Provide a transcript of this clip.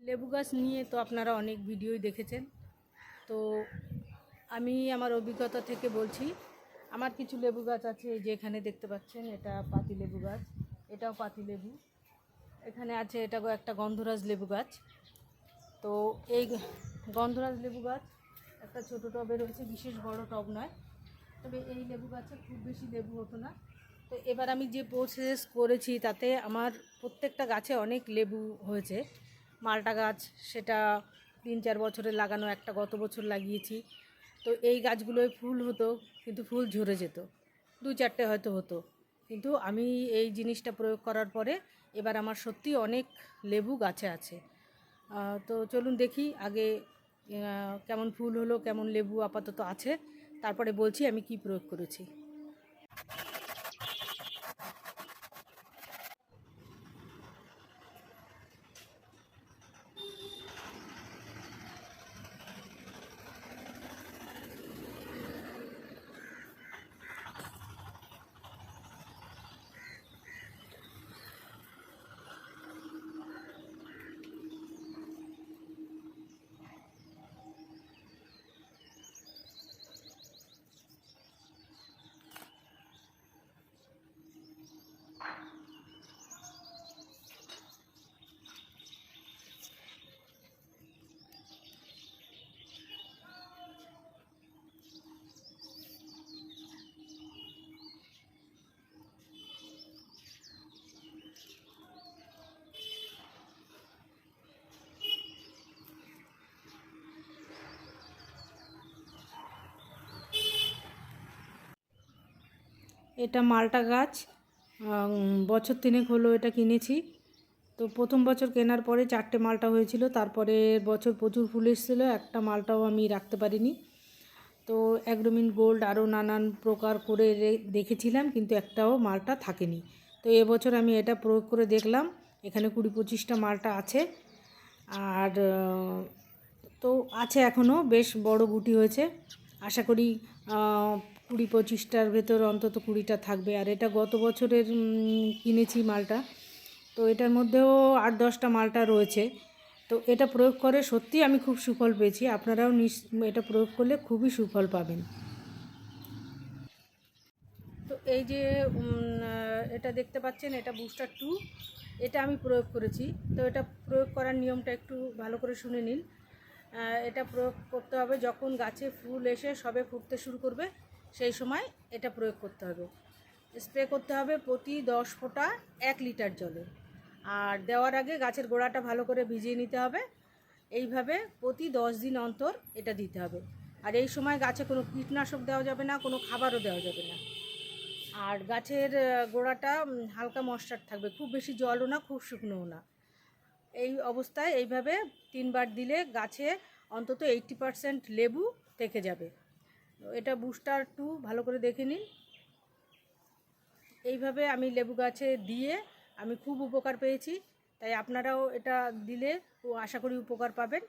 লেবু গাছ নিয়ে তো আপনারা অনেক ভিডিওই দেখেছেন। তো আমি আমার অভিজ্ঞতা থেকে বলছি, আমার কিছু লেবু গাছ আছে। এই যে এখানে দেখতে পাচ্ছেন, এটা পাতি লেবু গাছ, এটাও পাতি লেবু। এখানে আছে এটা একটা গন্ধরাজ লেবু গাছ। তো এই গন্ধরাজ লেবু গাছ একটা ছোটো টবে রয়েছে, বিশেষ বড় টব নয়। তবে এই লেবু গাছে খুব বেশি লেবু হতো না। তো এবার আমি যে প্রসেস করেছি তাতে আমার প্রত্যেকটা গাছে অনেক লেবু হয়েছে। মালটা গাছ সেটা 3-4 বছরের লাগানো, একটা গত বছর লাগিয়েছি। তো এই গাছগুলোয় ফুল হতো, কিন্তু ফুল ঝরে যেত, 2-4টে হয়তো হতো। কিন্তু আমি এই জিনিসটা প্রয়োগ করার পরে এবার আমার সত্যি অনেক লেবু গাছে আছে। তো চলুন দেখি আগে কেমন ফুল হলো, কেমন লেবু আপাতত আছে, তারপরে বলছি আমি কি প্রয়োগ করেছি। এটা মালটা গাছ, বছর 3 হলো এটা কিনেছি। তো প্রথম বছর কেনার পরে 4টে মালটা হয়েছিল, তারপরে বছর প্রচুর ফুল এসেছিলো, একটা মালটাও আমি রাখতে পারিনি। তো অ্যাগ্রোমিন গোল্ড আরও নানান প্রকার করে দেখেছিলাম, কিন্তু একটাও মালটা থাকেনি। তো এবছর আমি এটা প্রয়োগ করে দেখলাম, এখানে 20-25টা মালটা আছে। আর তো আছে এখনও, বেশ বড় গুটি হয়েছে। আশা করি 20-25টার ভেতর অন্তত 20টা থাকবে। আর এটা গত বছরের কিনেছি মালটা, তো এটার মধ্যেও 8-10টা মালটা রয়েছে। তো এটা প্রয়োগ করে সত্যি আমি খুব সুফল পেয়েছি। আপনারাও এটা প্রয়োগ করলে খুবই সুফল পাবেন। তো এই যে এটা দেখতে পাচ্ছেন, এটা বুস্টার 2, এটা আমি প্রয়োগ করেছি। তো এটা প্রয়োগ করার নিয়মটা একটু ভালো করে শুনে নিন। এটা প্রয়োগ করতে হবে যখন গাছে ফুল এসে সবে ফুটতে শুরু করবে, সেই সময় এটা প্রয়োগ করতে হবে। স্প্রে করতে হবে প্রতি 10 ফোঁটা 1 লিটার জলে। আর দেওয়ার আগে গাছের গোড়াটা ভালো করে ভিজিয়ে নিতে হবে। এইভাবে প্রতি 10 দিন অন্তর এটা দিতে হবে। আর এই সময় গাছে কোনো কীটনাশক দেওয়া যাবে না, কোনো খাবারও দেওয়া যাবে না। আর গাছের গোড়াটা হালকা ময়েশ্চার থাকবে, খুব বেশি জলও না, খুব শুকনোও না। এই অবস্থায় এইভাবে 3 বার দিলে গাছে অন্তত 80% লেবু থেকে যাবে। এটা বুস্টার 2, ভালো করে দেখে নিন। এইভাবে আমি লেবু গাছে দিয়ে আমি খুব উপকার পেয়েছি। তাই আপনারাও এটা দিলে আশা করি উপকার পাবেন।